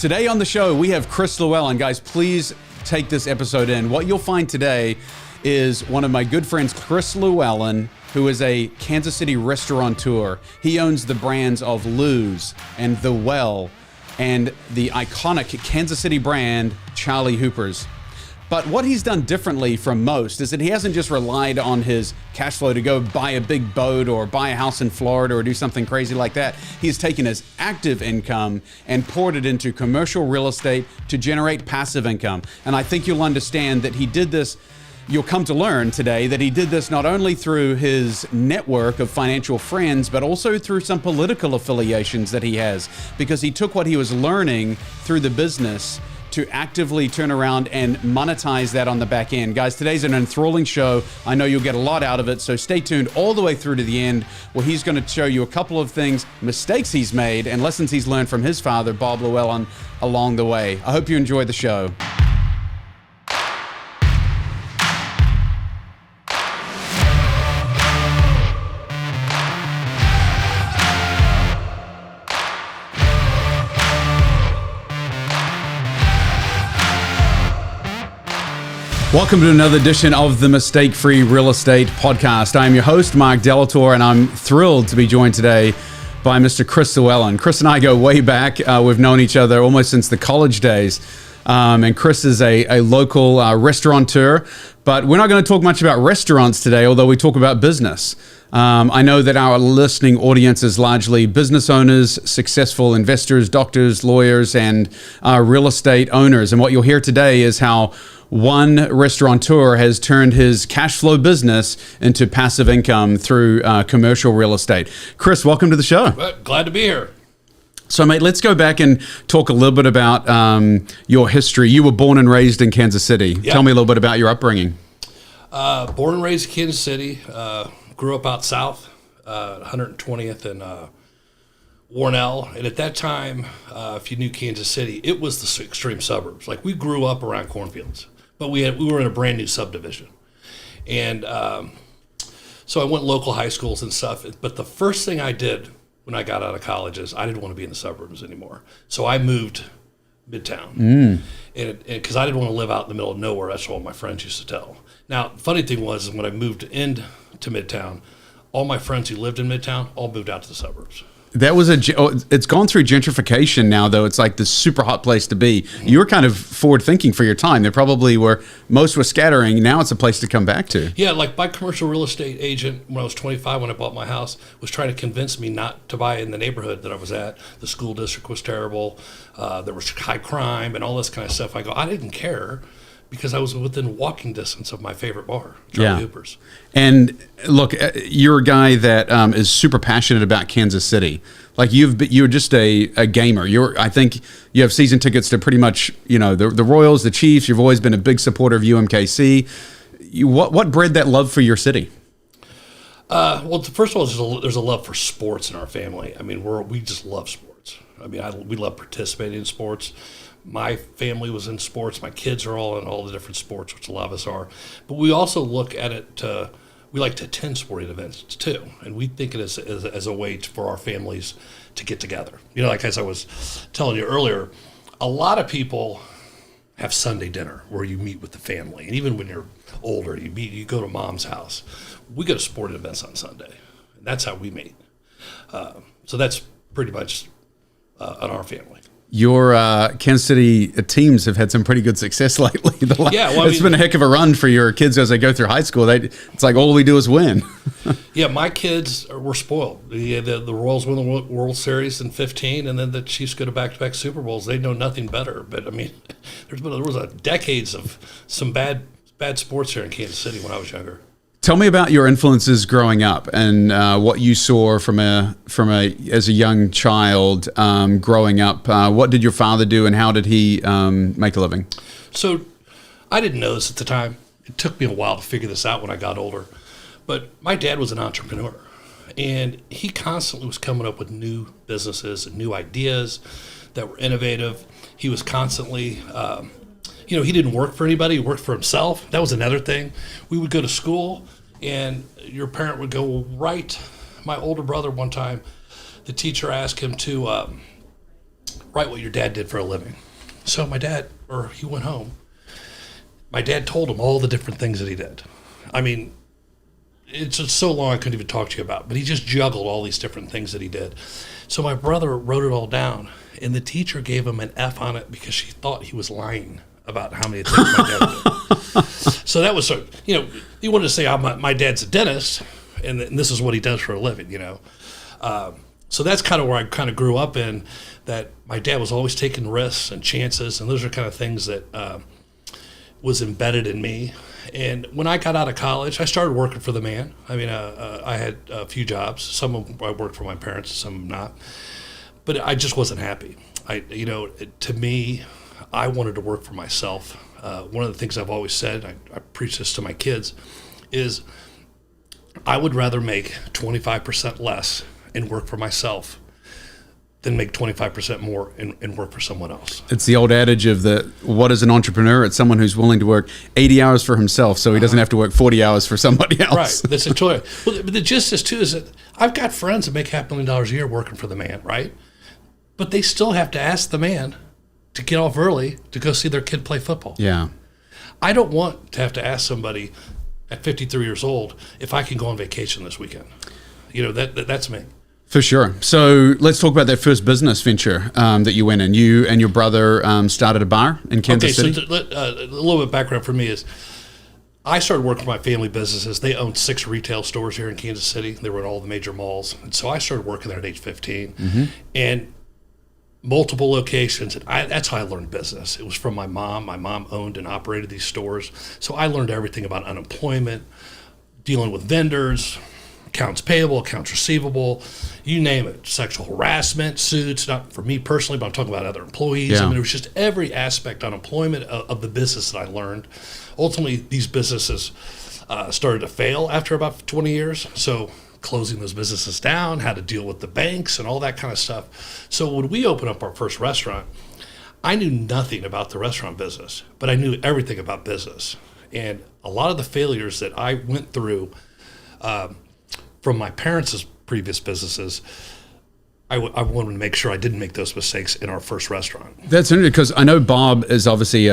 Today on the show, we have Chris Lewellen. Guys, please take this episode in. What you'll find today is one of my good friends, Chris Lewellen, who is a Kansas City restaurateur. He owns the brands of Lou's and The Well and the iconic Kansas City brand, Charlie Hooper's. But what he's done differently from most is that he hasn't just relied on his cash flow to go buy a big boat or buy a house in Florida or do something crazy like that. He's taken his active income and poured it into commercial real estate to generate passive income. And I think you'll understand that he did this. You'll come to learn today that he did this not only through his network of financial friends, but also through some political affiliations that he has, because he took what he was learning through the business to actively turn around and monetize that on the back end. Guys, today's an enthralling show. I know you'll get a lot out of it, so stay tuned all the way through to the end, where he's going to show you a couple of things, mistakes he's made, and lessons he's learned from his father, Bob Lewellen, along the way. I hope you enjoy the show. Welcome to another edition of the Mistake-Free Real Estate Podcast. I am your host, Marck, and I'm thrilled to be joined today by Mr. Chris Lewellen. Chris and I go way back. We've known each other almost since the college days. And Chris is a local restaurateur, but we're not going to talk much about restaurants today, although we talk about business. I know that our listening audience is largely business owners, successful investors, doctors, lawyers, and real estate owners. And what you'll hear today is how one restaurateur has turned his cash flow business into passive income through commercial real estate. Chris, welcome to the show. Glad to be here. So, mate, let's go back and talk a little bit about your history. You were born and raised in Kansas City. Yep. Tell me a little bit about your upbringing. Born and raised in Kansas City. Grew up out south, 120th and Warnell. And at that time, if you knew Kansas City, it was the extreme suburbs. Like, we grew up around cornfields, but we were in a brand new subdivision. And so I went local high schools and stuff. But the first thing I did when I got out of college is I didn't want to be in the suburbs anymore. So I moved midtown. And because I didn't want to live out in the middle of nowhere. That's what my friends used to tell. Now, the funny thing was, is when I moved into midtown, all my friends who lived in midtown all moved out to the suburbs. That was it's gone through gentrification now, though. It's like this super hot place to be. You were kind of forward thinking for your time. There probably were, most were scattering. Now it's a place to come back to. Yeah, like my commercial real estate agent, when I was 25, when I bought my house, was trying to convince me not to buy in the neighborhood that I was at. The school district was terrible. There was high crime and all this kind of stuff. I go, I didn't care, because I was within walking distance of my favorite bar, Charlie Hooper's. And look, you're a guy that is super passionate about Kansas City. Like, you're just a gamer. I think you have season tickets to pretty much, the Royals, the Chiefs. You've always been a big supporter of UMKC. What bred that love for your city? Well, first of all, there's a love for sports in our family. I mean, we just love sports. I mean, we love participating in sports. My family was in sports. My kids are all in all the different sports, which a lot of us are. But we also look at it, we like to attend sporting events too. And we think it as a way for our families to get together. Like as I was telling you earlier, a lot of people have Sunday dinner where you meet with the family. And even when you're older, you go to mom's house. We go to sporting events on Sunday. And that's how we meet. So that's pretty much on our family. Your Kansas City teams have had some pretty good success lately. It's been a heck of a run for your kids as they go through high school. It's like all we do is win. Yeah, my kids were spoiled. The Royals won the World Series in 2015, and then the Chiefs go to back-to-back Super Bowls. They know nothing better. But, I mean, there was decades of some bad sports here in Kansas City when I was younger. Tell me about your influences growing up and what you saw as a young child growing up. What did your father do, and how did he make a living? So I didn't know this at the time. It took me a while to figure this out when I got older. But my dad was an entrepreneur, and he constantly was coming up with new businesses and new ideas that were innovative. He was constantly he didn't work for anybody. He worked for himself. That was another thing. We would go to school, and your parent would go, write. My older brother, one time, the teacher asked him to write what your dad did for a living. So he went home. My dad told him all the different things that he did. I mean, it's just so long I couldn't even talk to you about, but he just juggled all these different things that he did. So my brother wrote it all down, and the teacher gave him an F on it because she thought he was lying about how many things my dad did. So that was he wanted to say, my dad's a dentist, and this is what he does for a living, So that's kind of where I kind of grew up in, that my dad was always taking risks and chances, and those are kind of things that was embedded in me. And when I got out of college, I started working for the man. I mean, I had a few jobs. Some of them I worked for my parents, some of them not. But I just wasn't happy. To me, I wanted to work for myself. One of the things I've always said, I preach this to my kids, is I would rather make 25% less and work for myself than make 25% more and work for someone else. It's the old adage of what is an entrepreneur? It's someone who's willing to work 80 hours for himself so he doesn't have to work 40 hours for somebody else. Right. That's a choice. Well, but the gist is, too, is that I've got friends that make $500,000 a year working for the man, right? But they still have to ask the man to get off early to go see their kid play football. Yeah. I don't want to have to ask somebody at 53 years old if I can go on vacation this weekend. That's me. For sure. So let's talk about that first business venture that you went in. You and your brother started a bar in Kansas City? So a little bit of background for me is I started working for my family businesses. They owned 6 retail stores here in Kansas City. They were in all the major malls. And so I started working there at age 15. Mm-hmm. And multiple locations. And that's how I learned business. It was from my mom. My mom owned and operated these stores. So I learned everything about unemployment, dealing with vendors, accounts payable, accounts receivable, you name it, sexual harassment, suits, not for me personally, but I'm talking about other employees. Yeah. I mean, it was just every aspect on employment of the business that I learned. Ultimately, these businesses started to fail after about 20 years. So closing those businesses down, how to deal with the banks and all that kind of stuff. So when we opened up our first restaurant, I knew nothing about the restaurant business, but I knew everything about business. And a lot of the failures that I went through from my parents' previous businesses, I wanted to make sure I didn't make those mistakes in our first restaurant. That's interesting because I know Bob is obviously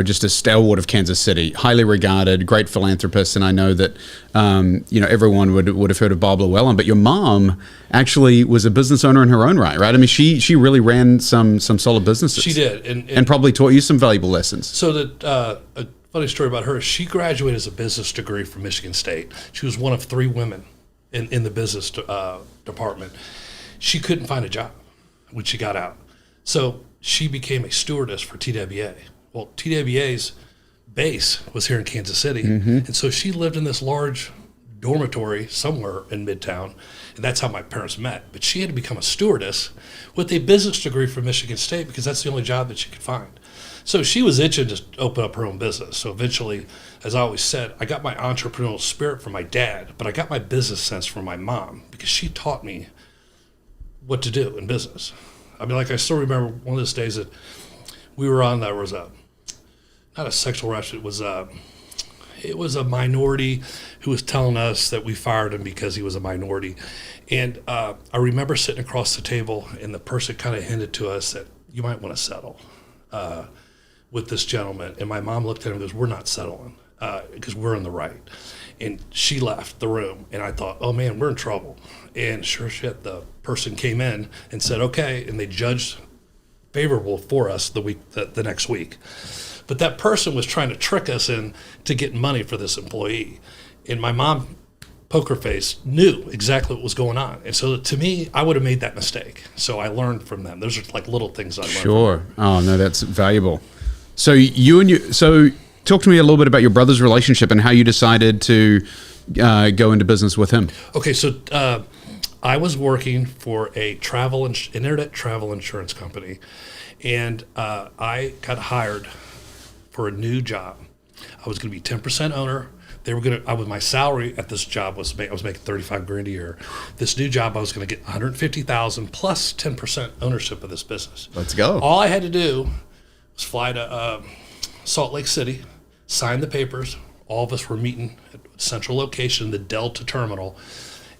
just a stalwart of Kansas City, highly regarded, great philanthropist, and I know that everyone would have heard of Bob Llewellyn. But your mom actually was a business owner in her own right? I mean, she really ran some solid businesses. She did, and probably taught you some valuable lessons. So that a funny story about her: she graduated as a business degree from Michigan State. She was one of 3 women in the business department. She couldn't find a job when she got out. So she became a stewardess for TWA. Well, TWA's base was here in Kansas City. Mm-hmm. And so she lived in this large dormitory somewhere in Midtown. And that's how my parents met. But she had to become a stewardess with a business degree from Michigan State because that's the only job that she could find. So she was itching to open up her own business. So eventually, as I always said, I got my entrepreneurial spirit from my dad, but I got my business sense from my mom because she taught me what to do in business. I mean, like I still remember one of those days that we were on, there was not a sexual harassment, it was a minority who was telling us that we fired him because he was a minority. And I remember sitting across the table and the person kind of hinted to us that you might want to settle with this gentleman. And my mom looked at him and goes, we're not settling because we're in the right. And she left the room, and I thought, oh man, we're in trouble. And sure shit, the person came in and said, okay, and they judged favorable for us the next week. But that person was trying to trick us into getting money for this employee. And my mom, poker face, knew exactly what was going on. And so to me, I would have made that mistake. So I learned from them. Those are like little things I learned. Sure. Oh no, that's valuable. So talk to me a little bit about your brother's relationship and how you decided to go into business with him. Okay, so I was working for an internet travel insurance company, and I got hired for a new job. I was going to be 10% owner. My salary at this job I was making $35,000 a year. This new job I was going to get $150,000 plus 10% ownership of this business. Let's go. All I had to do was fly to Salt Lake City, sign the papers. All of us were meeting at a central location, the Delta terminal,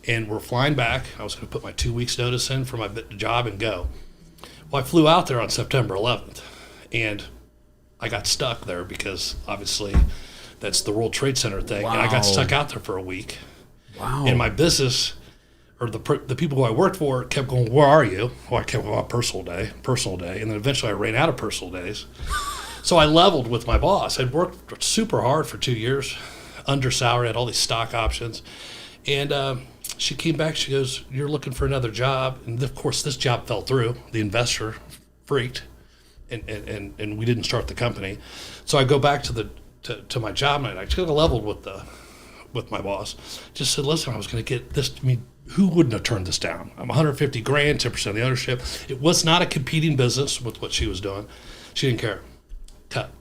and we're flying back. I was going to put my 2 weeks notice in for my job and go. Well, I flew out there on September 11th, and I got stuck there because obviously that's the World Trade Center thing. Wow. And I got stuck out there for a week. Wow. And my business, or the people who I worked for, kept going, where are you? Well, I kept going, personal day. And then eventually I ran out of personal days. So I leveled with my boss. I'd worked super hard for 2 years, under salary, had all these stock options. And she came back, she goes, you're looking for another job. And of course, this job fell through. The investor freaked, and we didn't start the company. So I go back to my job, and I just leveled with my boss. Just said, listen, I was going to get this. I mean, who wouldn't have turned this down? I'm 150 grand, 10% of the ownership. It was not a competing business with what she was doing. She didn't care. Cut.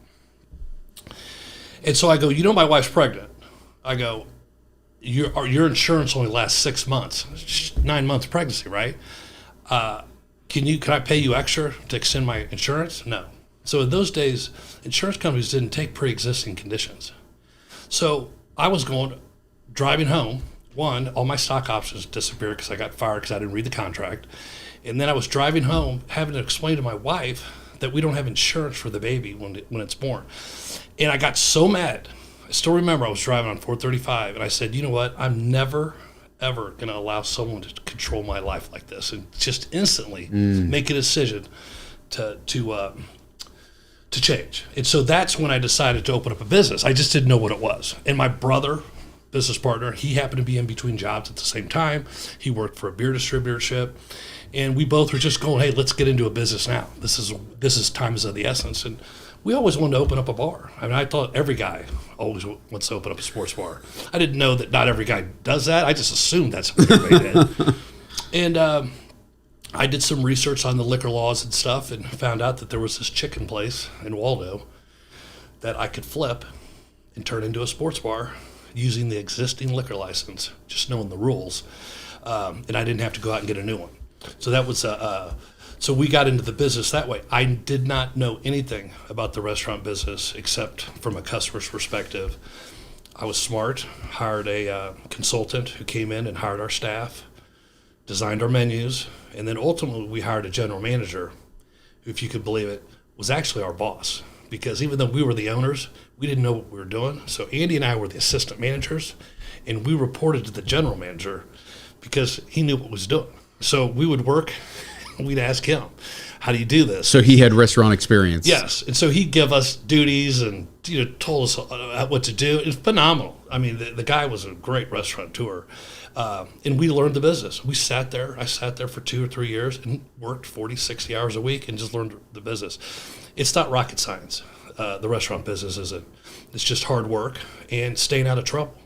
And so I go, you know, my wife's pregnant. I go, your insurance only lasts 6 months, 9 months pregnancy, right? Can I pay you extra to extend my insurance? No. So in those days, insurance companies didn't take pre-existing conditions. So I was driving home. One, all my stock options disappeared because I got fired because I didn't read the contract. And then I was driving home, having to explain to my wife that we don't have insurance for the baby when it's born. And I got so mad. I still remember I was driving on 435, and I said, you know what? I'm never, ever going to allow someone to control my life like this, and just instantly make a decision to change. And so that's when I decided to open up a business. I just didn't know what it was. And my brother, business partner, he happened to be in between jobs at the same time. He worked for a beer distributorship. And we both were just going, hey, let's get into a business now. This is time is of the essence. And we always wanted to open up a bar. I mean, I thought every guy always wants to open up a sports bar. I didn't know that not every guy does that. I just assumed that's what everybody did. And I did some research on the liquor laws and stuff and found out that there was this chicken place in Waldo that I could flip and turn into a sports bar using the existing liquor license, just knowing the rules. And I didn't have to go out and get a new one. So that was so we got into the business that way. I did not know anything about the restaurant business except from a customer's perspective. I was smart, hired a consultant who came in and hired our staff, designed our menus, and then ultimately we hired a general manager who, if you could believe it, was actually our boss. Because even though we were the owners, we didn't know what we were doing. So Andy and I were the assistant managers, and we reported to the general manager because he knew what he was doing. So we would work, and we'd ask him, how do you do this? So he had restaurant experience. Yes. And so he'd give us duties and told us what to do. It was phenomenal. I mean, the guy was a great restaurateur. And we learned the business. I sat there for 2 or 3 years and worked 40, 60 hours a week and just learned the business. It's not rocket science. The restaurant business isn't. It's just hard work and staying out of trouble.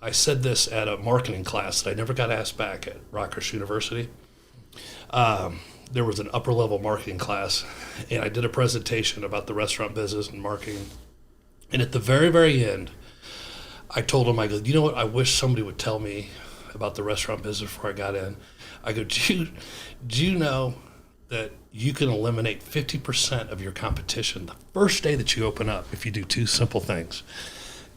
I said this at a marketing class that I never got asked back at Rutgers University. There was an upper-level marketing class, and I did a presentation about the restaurant business and marketing. And at the very, very end, I told them, I go, you know what? I wish somebody would tell me about the restaurant business before I got in. I go, do you know that you can eliminate 50% of your competition the first day that you open up if you do 2 simple things?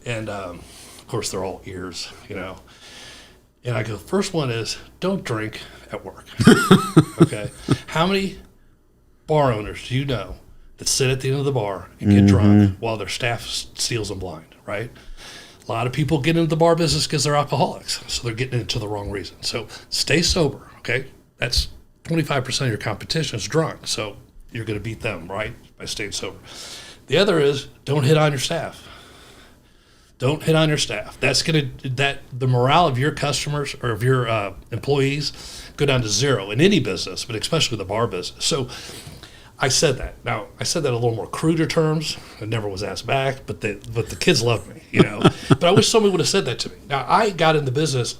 And of course, they're all ears, And I go, first one is don't drink at work. Okay. How many bar owners do you know that sit at the end of the bar and get drunk while their staff steals them blind, right? A lot of people get into the bar business because they're alcoholics, so they're getting into the wrong reason. So stay sober, okay? That's 25% of your competition is drunk, so you're going to beat them, right, by staying sober. The other is don't hit on your staff. Don't hit on your staff. The morale of your customers or of your employees go down to zero in any business, but especially the bar business. So I said that. Now, I said that in a little more cruder terms. I never was asked back, but the kids loved me, But I wish somebody would have said that to me. Now, I got in the business.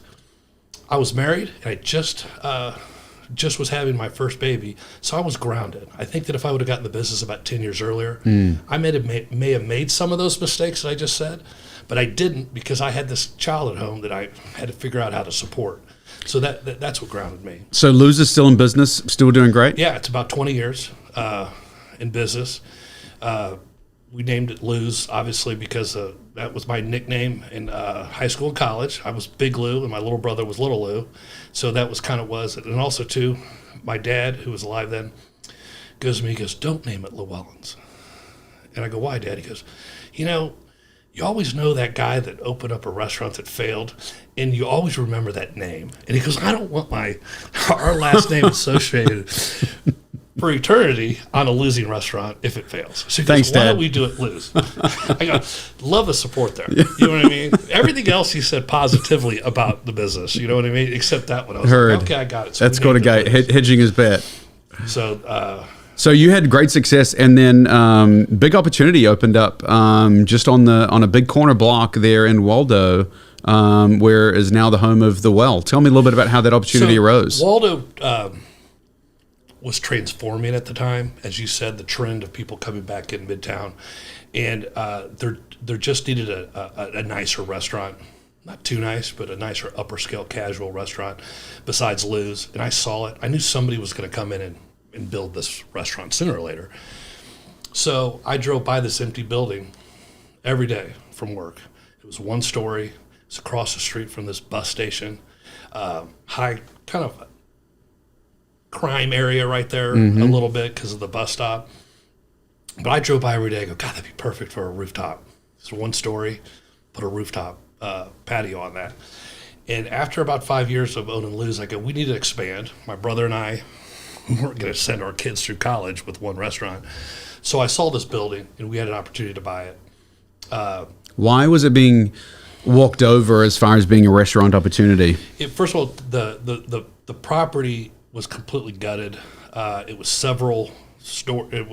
I was married, and I just was having my first baby, so I was grounded. I think that if I would have gotten in the business about 10 years earlier, I may have made some of those mistakes that I just said, but I didn't because I had this child at home that I had to figure out how to support. So that's what grounded me. So Lou's is still in business, still doing great? Yeah, it's about 20 years in business. We named it Lou's, obviously, because That was my nickname in high school and college. I was Big Lou, and my little brother was Little Lou. So that was kind of was it. And also, too, my dad, who was alive then, goes to me, he goes, don't name it Lewellens. And I go, why, Dad? He goes, you always know that guy that opened up a restaurant that failed, and you always remember that name. And he goes, I don't want our last name associated for eternity on a losing restaurant if it fails. So he Thanks, goes, why Dad. don't we do it lose? I go, love the support there. You know what I mean? Everything else he said positively about the business. You know what I mean? Except that one. I was like, okay, I got it. So That's got a guy hedging his bet. So you had great success, and then big opportunity opened up just on a big corner block there in Waldo, where is now the home of the Well. Tell me a little bit about how that opportunity arose. Waldo was transforming at the time, as you said, the trend of people coming back in Midtown, and there just needed a nicer restaurant. Not too nice, but a nicer upper scale casual restaurant besides Lou's. And I saw it. I knew somebody was going to come in and build this restaurant sooner or later. So I drove by this empty building every day from work. It was one story. It's across the street from this bus station. High kind of crime area right there a little bit because of the bus stop. But I drove by every day. I go, God, that'd be perfect for a rooftop. It's one story, put a rooftop patio on that. And after about 5 years of owning Lou's, I go, we need to expand. My brother and I weren't going to send our kids through college with one restaurant. So I saw this building, and we had an opportunity to buy it. Why was it being walked over as far as being a restaurant opportunity? First of all, the property was completely gutted. It was several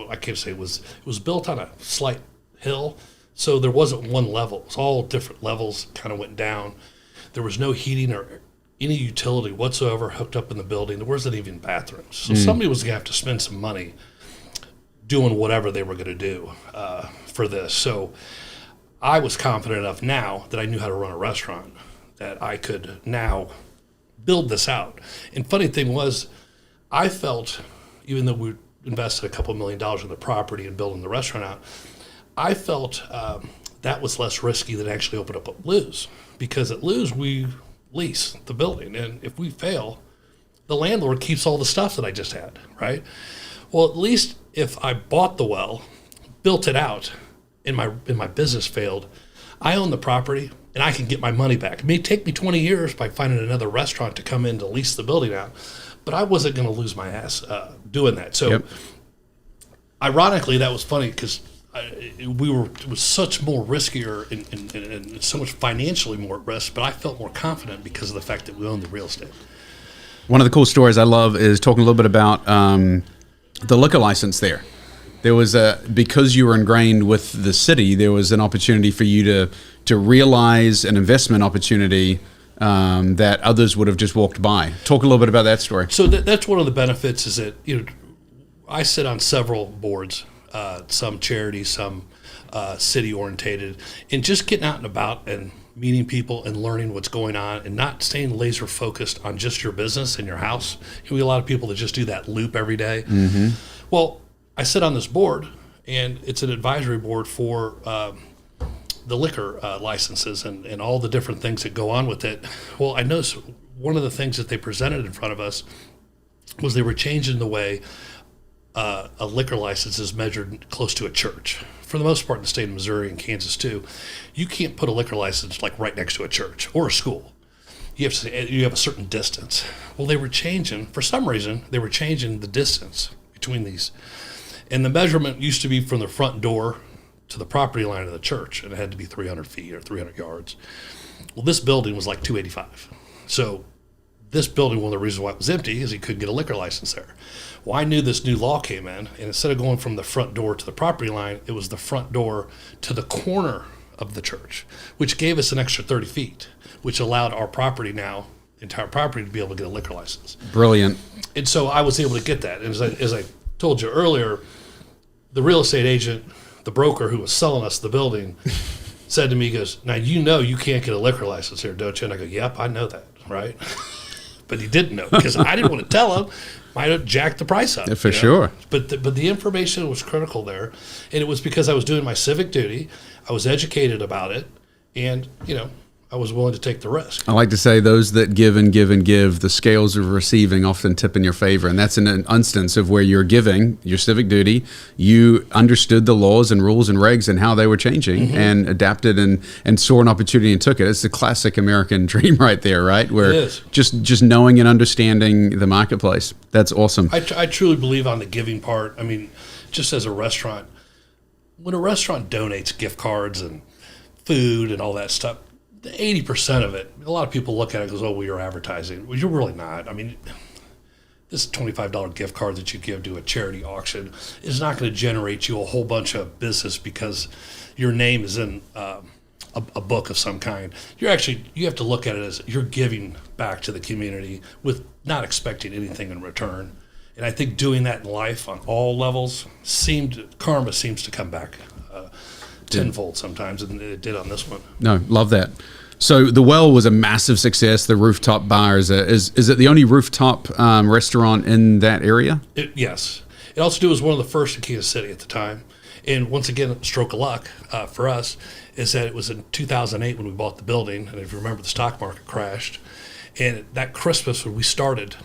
I can't say it was built on a slight hill, so there wasn't one level. It was all different levels, kind of went down. There was no heating or any utility whatsoever hooked up in the building. There wasn't even bathrooms. So somebody was going to have to spend some money doing whatever they were going to do for this. So I was confident enough now that I knew how to run a restaurant that I could now build this out. And funny thing was, I felt, even though we invested a couple $1 million in the property and building the restaurant out, I felt that was less risky than actually open up at Lou's. Because at Lou's, we lease the building. And if we fail, the landlord keeps all the stuff that I just had, right? Well, at least if I bought the Well, built it out, and my business failed, I own the property, and I can get my money back. It may take me 20 years by finding another restaurant to come in to lease the building out, but I wasn't going to lose my ass doing that. So, ironically, that was funny because it was such more riskier and so much financially more at risk, but I felt more confident because of the fact that we owned the real estate. One of the cool stories I love is talking a little bit about the liquor license there. There was because you were ingrained with the city, there was an opportunity for you to realize an investment opportunity that others would have just walked by. Talk a little bit about that story. So that's one of the benefits is that, I sit on several boards, some charity, some city-orientated, and just getting out and about and meeting people and learning what's going on and not staying laser focused on just your business and your house. We have a lot of people that just do that loop every day. Mm-hmm. Well, I sit on this board, and it's an advisory board for the liquor licenses and all the different things that go on with it. Well, I noticed one of the things that they presented in front of us was they were changing the way a liquor license is measured close to a church. For the most part in the state of Missouri and Kansas too, you can't put a liquor license like right next to a church or a school. You have a certain distance. Well, they were changing, for some reason, the distance between these. And the measurement used to be from the front door to the property line of the church, and it had to be 300 feet or 300 yards. Well, this building was like 285. So this building, one of the reasons why it was empty is he couldn't get a liquor license there. Well, I knew this new law came in, and instead of going from the front door to the property line, it was the front door to the corner of the church, which gave us an extra 30 feet, which allowed our property now, entire property, to be able to get a liquor license. Brilliant. And so I was able to get that. And as I told you earlier, the real estate agent, the broker who was selling us the building, said to me, he goes, now you can't get a liquor license here, don't you? And I go, yep, I know that, right? But he didn't know because I didn't want to tell him might have jacked the price up. For sure. But the information was critical there, and it was because I was doing my civic duty. I was educated about it, and I was willing to take the risk. I like to say those that give and give and give, the scales of receiving often tip in your favor. And that's an instance of where you're giving your civic duty. You understood the laws and rules and regs and how they were changing and adapted and saw an opportunity and took it. It's the classic American dream right there, right? Where it is. Just knowing and understanding the marketplace. That's awesome. I truly believe on the giving part. I mean, just as a restaurant, when a restaurant donates gift cards and food and all that stuff, 80% of it, a lot of people look at it and goes, oh, well, you're advertising. Well, you're really not. I mean, this $25 gift card that you give to a charity auction is not going to generate you a whole bunch of business because your name is in a book of some kind. You have to look at it as you're giving back to the community with not expecting anything in return. And I think doing that in life on all levels karma seems to come back tenfold sometimes, and it did on this one. No, love that. So the Well was a massive success. The rooftop bar is it the only rooftop restaurant in that area? Yes. It also was one of the first in Kansas City at the time. And once again, a stroke of luck for us is that it was in 2008 when we bought the building, and if you remember, the stock market crashed. And that Christmas when we started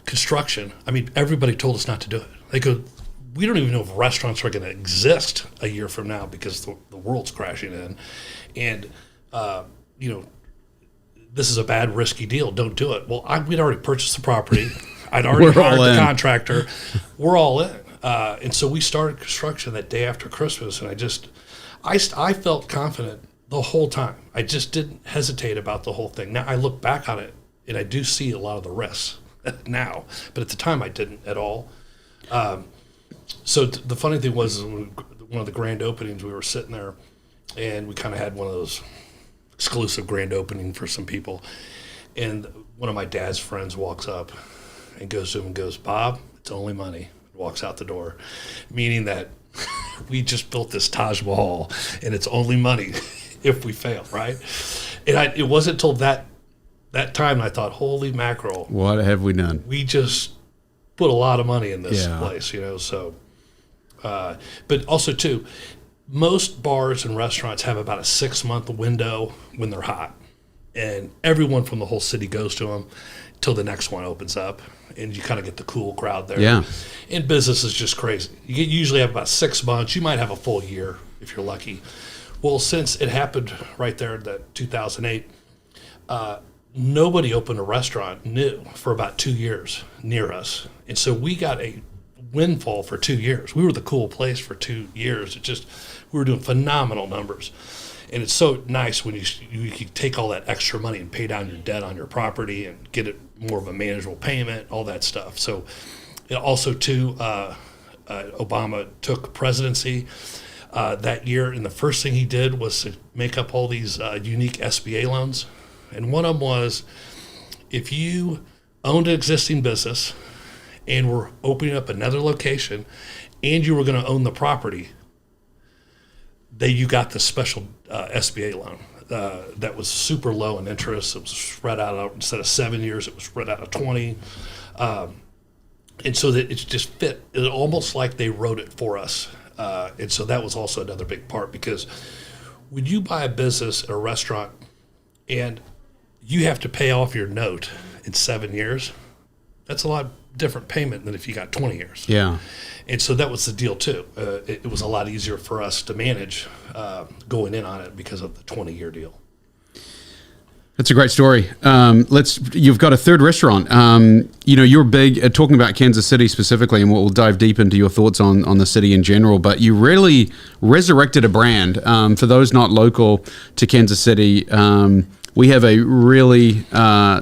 construction, I mean, everybody told us not to do it. They go, we don't even know if restaurants are going to exist a year from now because the world's crashing in. And, this is a bad, risky deal. Don't do it. Well, we'd already purchased the property. I'd already hired the contractor. We're all in. And so we started construction that day after Christmas. And I felt confident the whole time. I just didn't hesitate about the whole thing. Now I look back on it and I do see a lot of the risks now. But at the time I didn't at all. So the funny thing was, one of the grand openings, we were sitting there, and we kind of had one of those exclusive grand opening for some people. And one of my dad's friends walks up and goes to him and goes, "Bob, it's only money." Walks out the door, meaning that we just built this Taj Mahal, and it's only money if we fail, right? And it wasn't until that time I thought, holy mackerel. What have we done? We just put a lot of money in this place, so. But also, too, most bars and restaurants have about a 6-month window when they're hot. And everyone from the whole city goes to them till the next one opens up. And you kind of get the cool crowd there. Yeah. And business is just crazy. You usually have about 6 months. You might have a full year if you're lucky. Well, since it happened right there in that 2008, nobody opened a restaurant new for about 2 years near us. And so we got a windfall for 2 years. We were the cool place for 2 years. We were doing phenomenal numbers. And it's so nice when you can take all that extra money and pay down your debt on your property and get it more of a manageable payment, all that stuff. So also, too, Obama took presidency that year, and the first thing he did was to make up all these unique SBA loans. And one of them was, if you owned an existing business and were opening up another location and you were going to own the property, you got the special SBA loan that was super low in interest. It was spread out, instead of 7 years, it was spread out of 20. And so that it just fit. It was almost like they wrote it for us. And so that was also another big part, because when you buy a business or a restaurant and you have to pay off your note in 7 years, that's a lot different payment than if you got 20 years. Yeah. And so that was the deal too. It was a lot easier for us to manage going in on it because of the 20-year deal. That's a great story. You've got a third restaurant. You're big at talking about Kansas City specifically, and we'll dive deep into your thoughts on the city in general. But you really resurrected a brand. For those not local to Kansas City, we have a really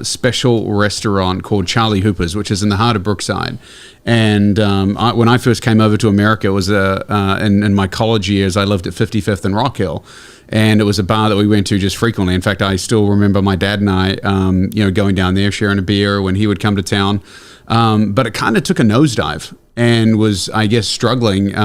special restaurant called Charlie Hooper's, which is in the heart of Brookside. And when I first came over to America, it was in my college years. I lived at 55th and Rock Hill. And it was a bar that we went to just frequently. In fact, I still remember my dad and I, going down there, sharing a beer when he would come to town. But it kind of took a nosedive and was, I guess, struggling.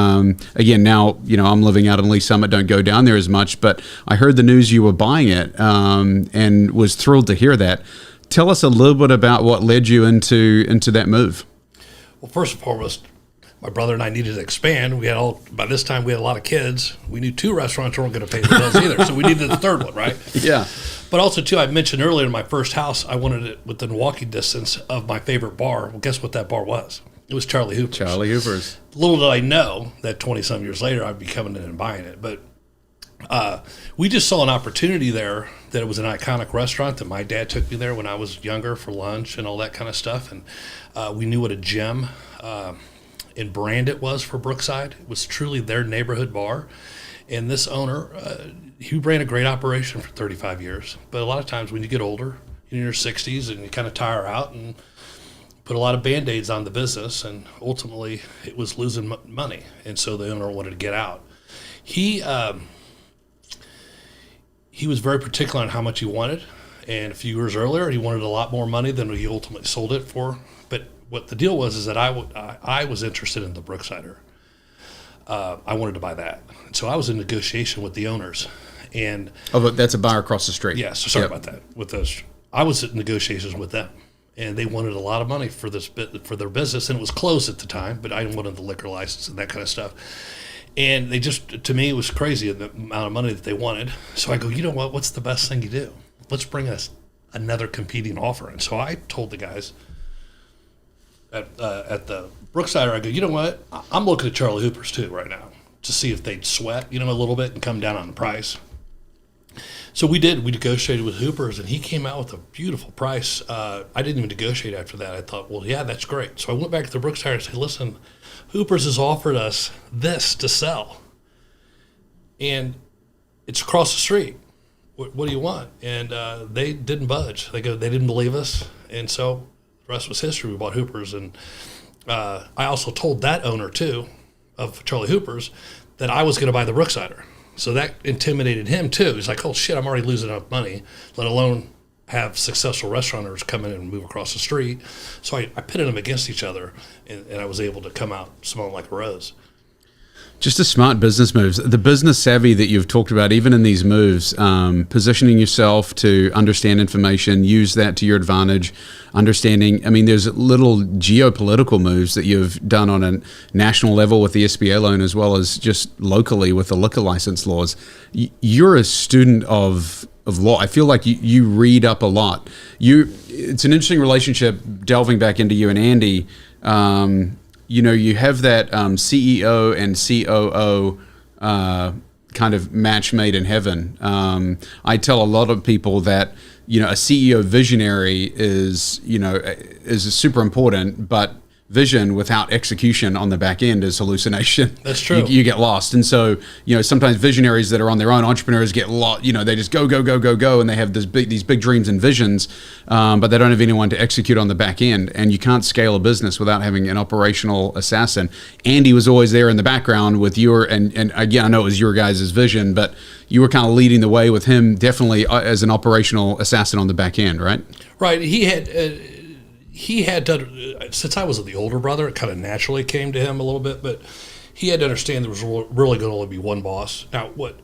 Again, now, I'm living out in Lee Summit, don't go down there as much. But I heard the news you were buying it and was thrilled to hear that. tell us a little bit about what led you into that move. Well, first and foremost, my brother and I needed to expand. By this time we had a lot of kids. We knew 2 restaurants weren't going to pay the bills either, so we needed a third one, right? Yeah. But also too, I mentioned earlier in my first house, I wanted it within walking distance of my favorite bar. Well, guess what that bar was? It was Charlie Hooper's. Charlie Hooper's. Little did I know that 20-some years later I'd be coming in and buying it. But we just saw an opportunity there that it was an iconic restaurant that my dad took me there when I was younger for lunch and all that kind of stuff. And we knew what a gem and brand it was for Brookside. It was truly their neighborhood bar. And this owner, he ran a great operation for 35 years. But a lot of times when you get older, you're in your 60s and you kind of tire out and put a lot of Band-Aids on the business. And ultimately, it was losing money. And so the owner wanted to get out. He was very particular on how much he wanted. And a few years earlier, he wanted a lot more money than he ultimately sold it for. But what the deal was is that I was interested in the Brooksider. I wanted to buy that. And so I was in negotiation with the owners. And but that's a bar across the street. Yeah, so sorry about that. With those, I was in negotiations with them. And they wanted a lot of money for their business. And it was closed at the time, but I wanted the liquor license and that kind of stuff. And they just, to me, it was crazy the amount of money that they wanted. So I go, you know what? What's the best thing you do? Let's bring us another competing offer. And so I told the guys at the Brooksider, I go, you know what? I'm looking at Charlie Hooper's too right now to see if they'd sweat, a little bit and come down on the price. So we did. We negotiated with Hooper's, and he came out with a beautiful price. I didn't even negotiate after that. I thought, well, yeah, that's great. So I went back to the Brooksider and said, listen, Hooper's has offered us this to sell, and it's across the street. What do you want? And they didn't budge. They didn't believe us, and so the rest was history. We bought Hooper's, and I also told that owner too of Charlie Hooper's that I was going to buy the Brooksider. So that intimidated him too. He's like, oh shit, I'm already losing enough money, let alone have successful restaurateurs come in and move across the street. So I pitted them against each other, and I was able to come out smelling like a rose. Just a smart business moves. The business savvy that you've talked about, even in these moves, positioning yourself to understand information, use that to your advantage, understanding. I mean, there's little geopolitical moves that you've done on a national level with the SBA loan, as well as just locally with the liquor license laws. You're a student of law. I feel like you read up a lot. It's an interesting relationship, delving back into you and Andy. You have that CEO and COO kind of match made in heaven. I tell a lot of people that a CEO visionary is super important, but vision without execution on the back end is hallucination. That's true. You get lost. And so, sometimes visionaries that are on their own, entrepreneurs get lost, they just go, and they have these big dreams and visions, but they don't have anyone to execute on the back end. And you can't scale a business without having an operational assassin. Andy was always there in the background with and again, I know it was your guys' vision, but you were kind of leading the way with him, definitely as an operational assassin on the back end, right? Right. He had to, since I was the older brother, it kind of naturally came to him a little bit, but he had to understand there was really going to only be one boss. Now, what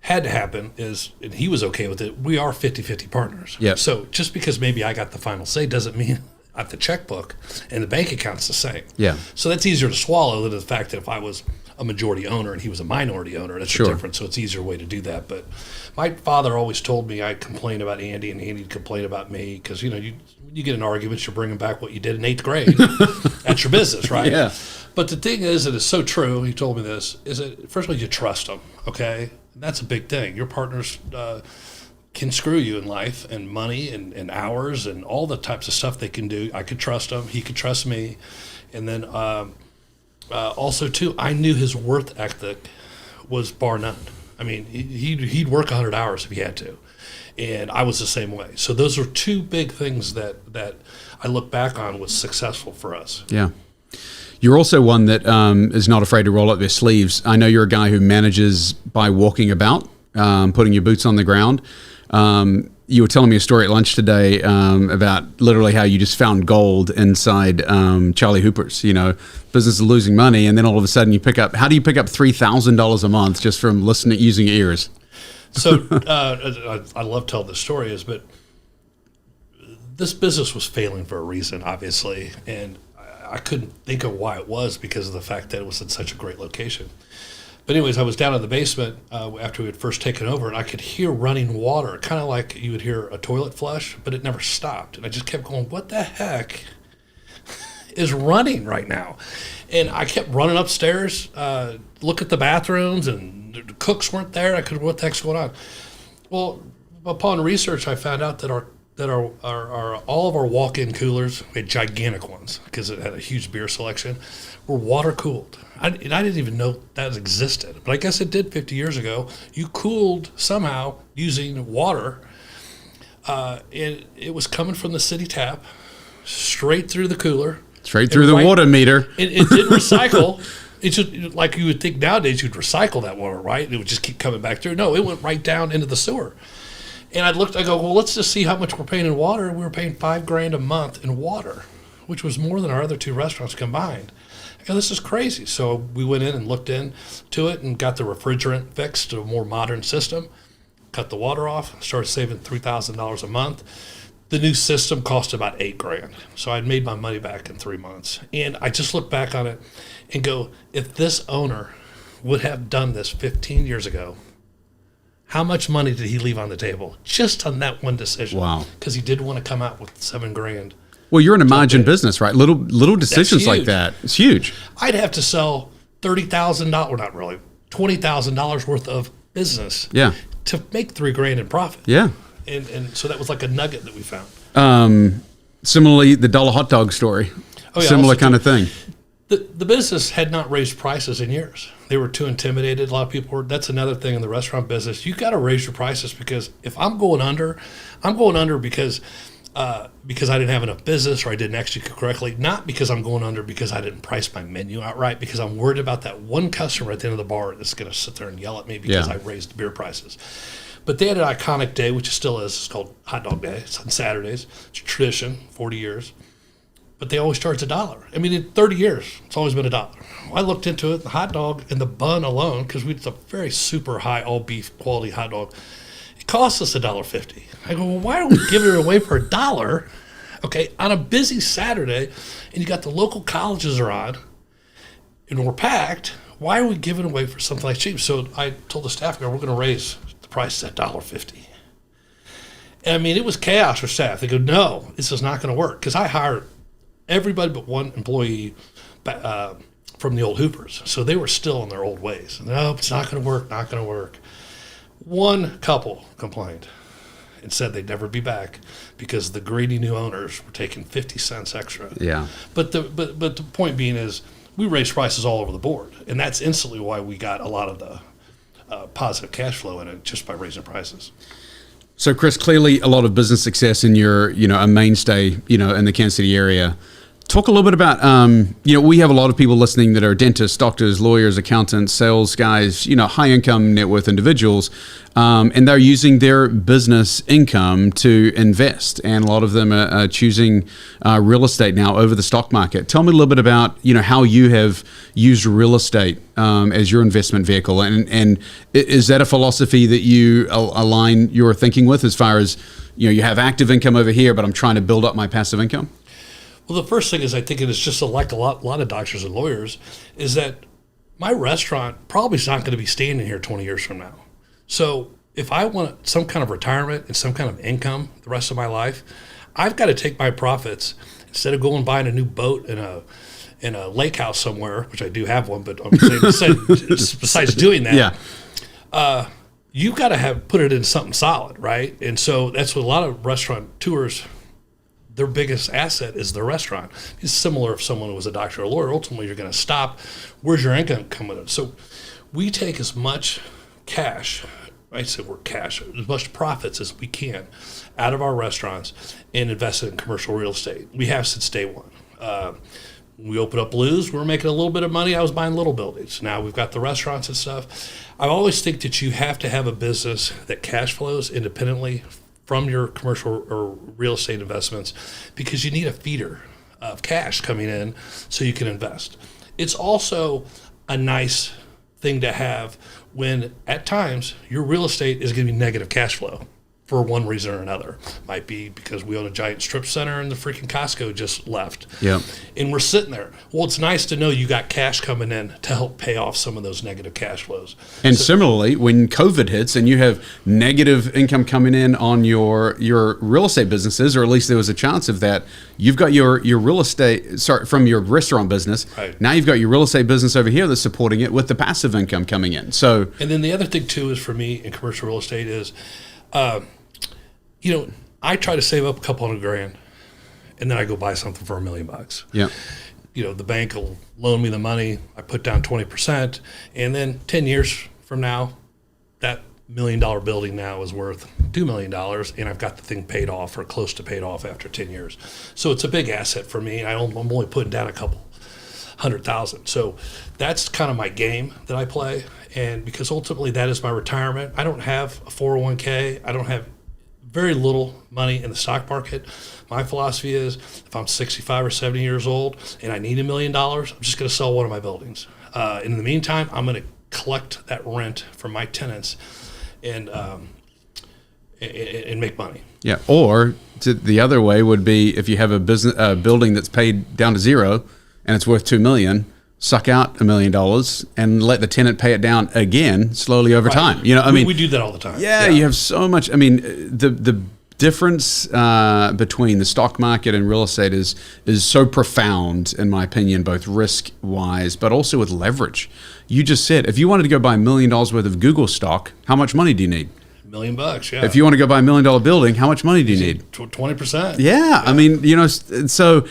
had to happen is, and he was okay with it, we are 50-50 partners. Yep. So just because maybe I got the final say doesn't mean I have the checkbook and the bank account's the same. Yeah. So that's easier to swallow than the fact that if I was a majority owner and he was a minority owner, that's Sure. different. So it's an easier way to do that. But my father always told me I'd complain about Andy and Andy'd complain about me because, you get in arguments, you're bringing back what you did in 8th grade. That's your business, right? Yeah. But the thing is, and it's so true, he told me this, is that first of all, you trust them, okay? And that's a big thing. Your partners can screw you in life and money and hours and all the types of stuff they can do. I could trust him. He could trust me. And then also, too, I knew his work ethic was bar none. I mean, he'd work 100 hours if he had to. And I was the same way. So those are two big things that I look back on was successful for us. Yeah. You're also one that is not afraid to roll up their sleeves. I know you're a guy who manages by walking about, putting your boots on the ground. You were telling me a story at lunch today about literally how you just found gold inside Charlie Hooper's. Business is losing money, and then all of a sudden how do you pick up $3,000 a month just from listening, using your ears? So I love telling this story, but this business was failing for a reason, obviously, and I couldn't think of why it was because of the fact that it was in such a great location. But anyways, I was down in the basement after we had first taken over, and I could hear running water, kind of like you would hear a toilet flush, but it never stopped. And I just kept going, what the heck is running right now? And I kept running upstairs, look at the bathrooms, and the cooks weren't there. I couldn't, what the heck's going on? Well, upon research, I found out that all of our walk-in coolers, we had gigantic ones because it had a huge beer selection, were water cooled. I didn't even know that existed, but I guess it did 50 years ago. You cooled somehow using water. It was coming from the city tap, straight through the cooler. Straight through the water meter. It didn't recycle. It's just like you would think nowadays you'd recycle that water, right? It would just keep coming back through. No, it went right down into the sewer. And I go, well, let's just see how much we're paying in water. And we were paying $5,000 a month in water, which was more than our other two restaurants combined. I go, this is crazy. So we went in and looked into it and got the refrigerant fixed to a more modern system, cut the water off, started saving $3,000 a month. The new system cost about $8,000. So I'd made my money back in 3 months. And I just look back on it and go, if this owner would have done this 15 years ago, how much money did he leave on the table just on that one decision? Wow. Because he did want to come out with $7,000. Well, you're in a margin business, right? Little decisions like that. It's huge. I'd have to sell $30,000, well, not really, $20,000 worth of business to make $3,000 in profit. Yeah. And so that was like a nugget that we found. Similarly, the dollar hot dog story. Oh, yeah, similar kind of thing. The business had not raised prices in years. They were too intimidated. A lot of people were. That's another thing in the restaurant business. You got to raise your prices because if I'm going under because I didn't have enough business or I didn't execute correctly. Not because I'm going under because I didn't price my menu outright. Because I'm worried about that one customer at the end of the bar that's going to sit there and yell at me because I raised beer prices. But they had an iconic day, which it still is. It's called Hot Dog Day. It's on Saturdays. It's a tradition, 40 years. But they always charge $1. I mean, in 30 years, it's always been $1. Well, I looked into it. The hot dog and the bun alone, because it's a very super high all beef quality hot dog, it costs us $1.50. I go, well, why don't we give it away for $1? Okay, on a busy Saturday, and you got the local colleges are on, and we're packed. Why are we giving away for something like cheap? So I told the staff, we're going to raise the price at $1.50. And I mean, it was chaos for staff. They go, no, this is not going to work. Because I hired everybody but one employee from the old Hoopers. So they were still in their old ways. No, it's not going to work, not going to work. One couple complained and said they'd never be back because the greedy new owners were taking 50 cents extra. Yeah. But the point being is we raised prices all over the board. And that's instantly why we got a lot of the positive cash flow in it just by raising prices. So, Chris, clearly a lot of business success in your, a mainstay, in the Kansas City area. Talk a little bit about, we have a lot of people listening that are dentists, doctors, lawyers, accountants, sales guys, high income net worth individuals, and they're using their business income to invest. And a lot of them are choosing real estate now over the stock market. Tell me a little bit about, how you have used real estate as your investment vehicle. And is that a philosophy that you align your thinking with as far as, you have active income over here, but I'm trying to build up my passive income? Well, the first thing is I think it is just like a lot of doctors and lawyers is that my restaurant probably is not going to be standing here 20 years from now. So if I want some kind of retirement and some kind of income the rest of my life, I've got to take my profits instead of going and buying a new boat in a lake house somewhere, which I do have one, but I'm saying besides doing that, you've got to put it in something solid, right? And so that's what a lot of restaurateurs, their biggest asset is their restaurant. It's similar if someone was a doctor or a lawyer. Ultimately, you're going to stop. Where's your income coming in? So we take as much cash, I say we're cash, as much profits as we can out of our restaurants and invest it in commercial real estate. We have since day one. We opened up Blues. We were making a little bit of money. I was buying little buildings. Now we've got the restaurants and stuff. I always think that you have to have a business that cash flows independently from your commercial or real estate investments because you need a feeder of cash coming in so you can invest. It's also a nice thing to have when at times your real estate is going to be negative cash flow. for one reason or another. Might be because we own a giant strip center and the freaking Costco just left. Yeah. And we're sitting there. Well, it's nice to know you got cash coming in to help pay off some of those negative cash flows. And similarly, when COVID hits and you have negative income coming in on your real estate businesses, or at least there was a chance of that, you've got your real estate, from your restaurant business. Right. Now you've got your real estate business over here that's supporting it with the passive income coming in. So, and then the other thing too is for me in commercial real estate is, I try to save up a couple $100,000 and then I go buy something for $1 million. Yeah. The bank will loan me the money. I put down 20%, and then 10 years from now, that $1 million building now is worth $2 million, and I've got the thing paid off or close to paid off after 10 years. So it's a big asset for me. I'm only putting down a couple $100,000. So that's kind of my game that I play, and because ultimately that is my retirement. I don't have a 401k. I don't have very little money in the stock market. My philosophy is if I'm 65 or 70 years old and I need $1 million, I'm just going to sell one of my buildings. In the meantime, I'm going to collect that rent from my tenants and make money. Yeah. Or the other way would be if you have a building that's paid down to zero and it's worth $2 million, suck out $1 million and let the tenant pay it down again slowly over time. We do that all the time. Yeah, you have so much. I mean, the difference between the stock market and real estate is so profound, in my opinion, both risk wise, but also with leverage. You just said, if you wanted to go buy $1 million worth of Google stock, how much money do you need? $1 million, yeah. If you want to go buy $1 million building, how much money do you need? 20%. Yeah, I mean, so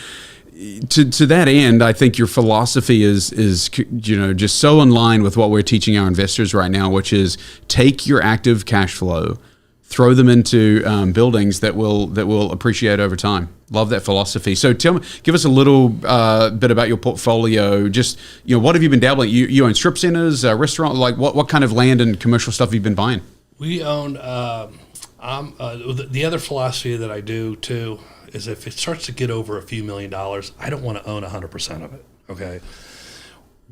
to that end, I think your philosophy is just so in line with what we're teaching our investors right now, which is take your active cash flow, throw them into buildings that will appreciate over time. Love that philosophy. So give us a little bit about your portfolio. Just what have you been dabbling? You own strip centers, restaurant. Like what kind of land and commercial stuff have you been buying? We own. The other philosophy that I do too is if it starts to get over a few $1 million, I don't want to own 100% of it. Okay.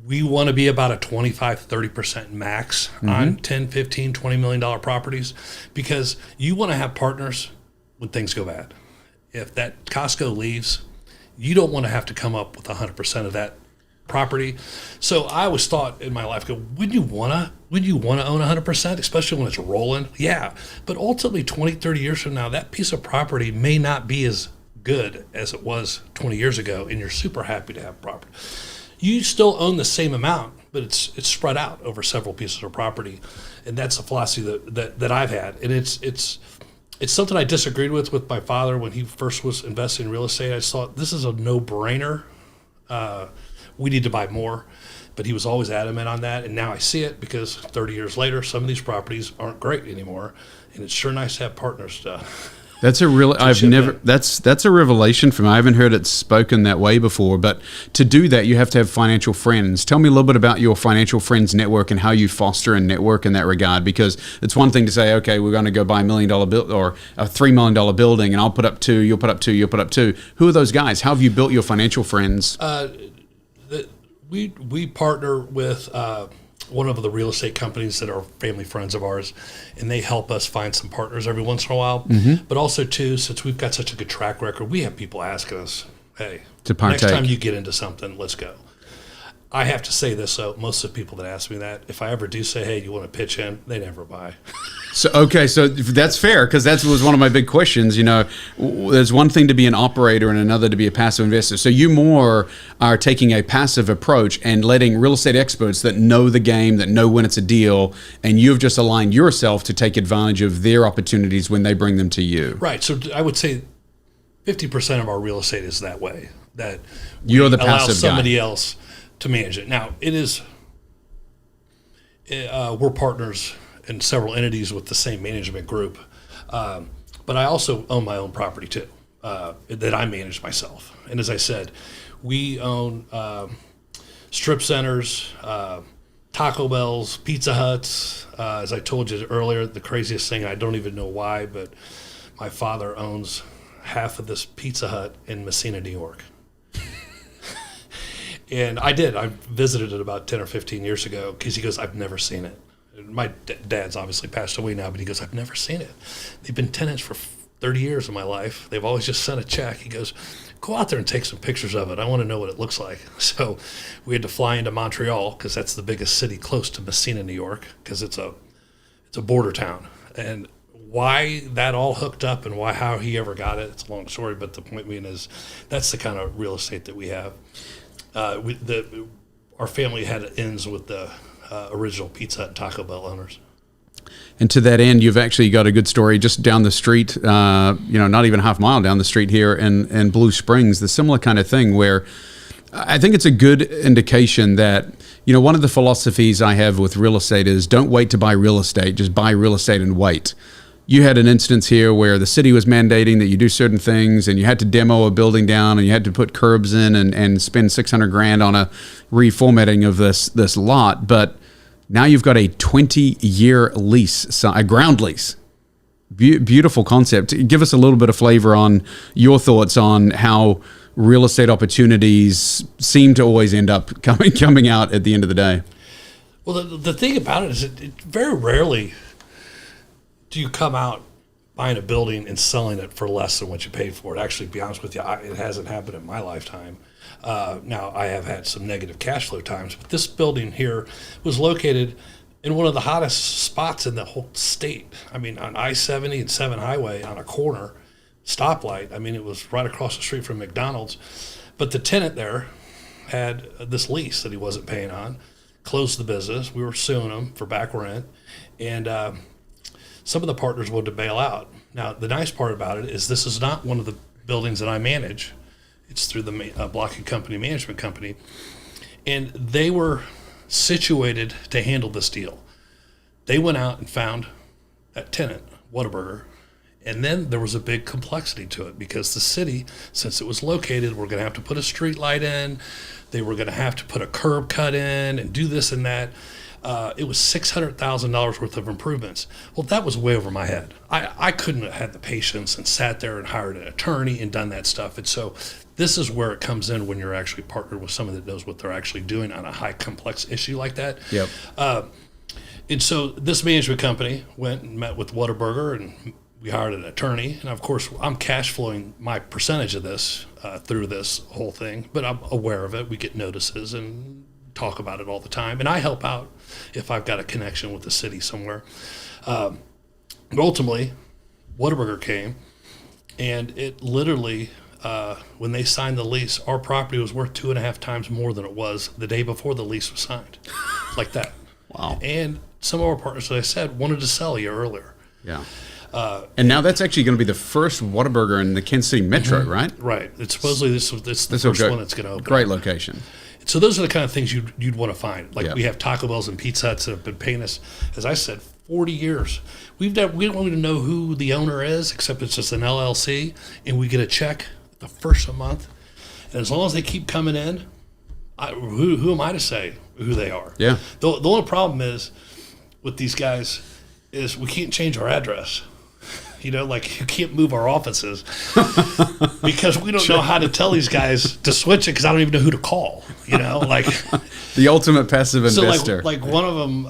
We want to be about a 25-30% max on 10, 15, $20 million properties, because you want to have partners when things go bad. If that Costco leaves, you don't want to have to come up with 100% of that property. So I always thought in my life, wouldn't you want to own 100%, especially when it's rolling? Yeah. But ultimately 20, 30 years from now, that piece of property may not be as good as it was 20 years ago, and you're super happy to have property. You still own the same amount, but it's spread out over several pieces of property, and that's a philosophy that I've had. And it's something I disagreed with my father when he first was investing in real estate. I just thought this is a no-brainer. We need to buy more, but he was always adamant on that. And now I see it because 30 years later, some of these properties aren't great anymore, and it's sure nice to have partners to. That's a real. That's a revelation for me. I haven't heard it spoken that way before. But to do that, you have to have financial friends. Tell me a little bit about your financial friends network and how you foster a network in that regard. Because it's one thing to say, okay, we're going to go buy $1 million bill or a $3 million building, and I'll put up 2, you'll put up 2, you'll put up 2. Who are those guys? How have you built your financial friends? We partner with one of the real estate companies that are family friends of ours, and they help us find some partners every once in a while. But also, too, since we've got such a good track record, we have people asking us, hey, to partake. Next time you get into something, let's go. I have to say this, though. Most of the people that ask me that, if I ever do say, hey, you want to pitch in, they never buy. So that's fair, because that was one of my big questions. There's one thing to be an operator and another to be a passive investor. So you more are taking a passive approach and letting real estate experts that know the game, that know when it's a deal, and you've just aligned yourself to take advantage of their opportunities when they bring them to you. Right. So I would say 50% of our real estate is that way, that you're the passive allow somebody guy. else to manage it. Now, it is we're partners in several entities with the same management group, but I also own my own property too, that I manage myself. And as I said, we own strip centers, Taco Bells, Pizza Huts. As I told you earlier, the craziest thing, I don't even know why, but my father owns half of this Pizza Hut in Messina, New York. And I visited it about 10 or 15 years ago, because he goes, I've never seen it. my dad's obviously passed away now, but he goes, I've never seen it. They've been tenants for 30 years of my life. They've always just sent a check. He goes, go out there and take some pictures of it. I want to know what it looks like. So we had to fly into Montreal because that's the biggest city close to Messina, New York, because it's a border town. And why that all hooked up and how he ever got it, it's a long story, but the point being is that's the kind of real estate that we have. Our family had ends with the original Pizza Hut and Taco Bell owners. And to that end, you've actually got a good story just down the street, not even a half mile down the street here in Blue Springs, the similar kind of thing where I think it's a good indication that, one of the philosophies I have with real estate is don't wait to buy real estate, just buy real estate and wait. You had an instance here where the city was mandating that you do certain things and you had to demo a building down and you had to put curbs in and spend $600,000 on a reformatting of this lot. But now you've got a 20-year lease, a ground lease. Beautiful concept. Give us a little bit of flavor on your thoughts on how real estate opportunities seem to always end up coming out at the end of the day. Well, the thing about it is it very rarely do you come out buying a building and selling it for less than what you paid for it. Actually, to be honest with you, it hasn't happened in my lifetime. Now, I have had some negative cash flow times, but this building here was located in one of the hottest spots in the whole state. I mean, on I-70 and 7 Highway on a corner, stoplight. I mean, it was right across the street from McDonald's. But the tenant there had this lease that he wasn't paying on, closed the business. We were suing him for back rent, and some of the partners wanted to bail out. Now, the nice part about it is this is not one of the buildings that I manage. It's through the Block and Company Management Company. And they were situated to handle this deal. They went out and found that tenant, Whataburger, and then there was a big complexity to it because the city, since it was located, we're going to have to put a street light in. They were going to have to put a curb cut in and do this and that. It was $600,000 worth of improvements. Well, that was way over my head. I couldn't have had the patience and sat there and hired an attorney and done that stuff. And so this is where it comes in when you're actually partnered with someone that knows what they're actually doing on a high complex issue like that. Yep. And so this management company went and met with Whataburger, and we hired an attorney. And of course, I'm cash flowing my percentage of this through this whole thing, but I'm aware of it. We get notices and talk about it all the time, and I help out if I've got a connection with the city somewhere. But ultimately, Whataburger came, and it literally, when they signed the lease, our property was worth 2.5 times more than it was the day before the lease was signed, like that. Wow! And some of our partners, as I said, wanted to sell a year earlier. Yeah. And now that's actually going to be the first Whataburger in the Kansas City Metro, right? Right. It's supposedly this the first one that's going to open. Great location. So those are the kind of things you'd want to find. Like, yeah. We have Taco Bells and Pizza Huts that have been paying us, as I said, 40 years. We don't even know who the owner is, except it's just an LLC, and we get a check the first of the month. And as long as they keep coming in, who am I to say who they are? Yeah. The only problem is with these guys is we can't change our address. You can't move our offices because we don't know how to tell these guys to switch it because I don't even know who to call. The ultimate passive investor. So like one of them,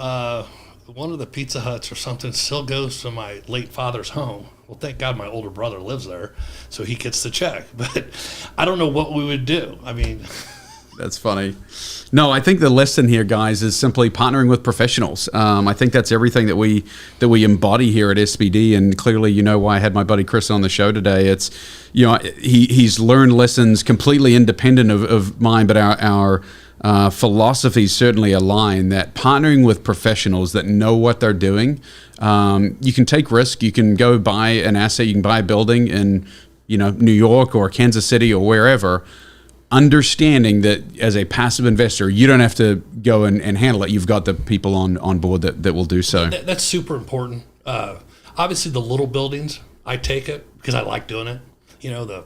one of the Pizza Huts or something still goes to my late father's home. Well, thank God my older brother lives there, so he gets the check. But I don't know what we would do. I mean... That's funny. No, I think the lesson here, guys, is simply partnering with professionals. I think that's everything that we embody here at SBD, and clearly, why I had my buddy Chris on the show today. It's, he's learned lessons completely independent of mine, but our philosophies certainly align. That partnering with professionals that know what they're doing, you can take risk. You can go buy an asset. You can buy a building in New York or Kansas City or wherever. Understanding that as a passive investor, you don't have to go and handle it. You've got the people on board that will do so. That's super important. Obviously, the little buildings, I take it because I like doing it. The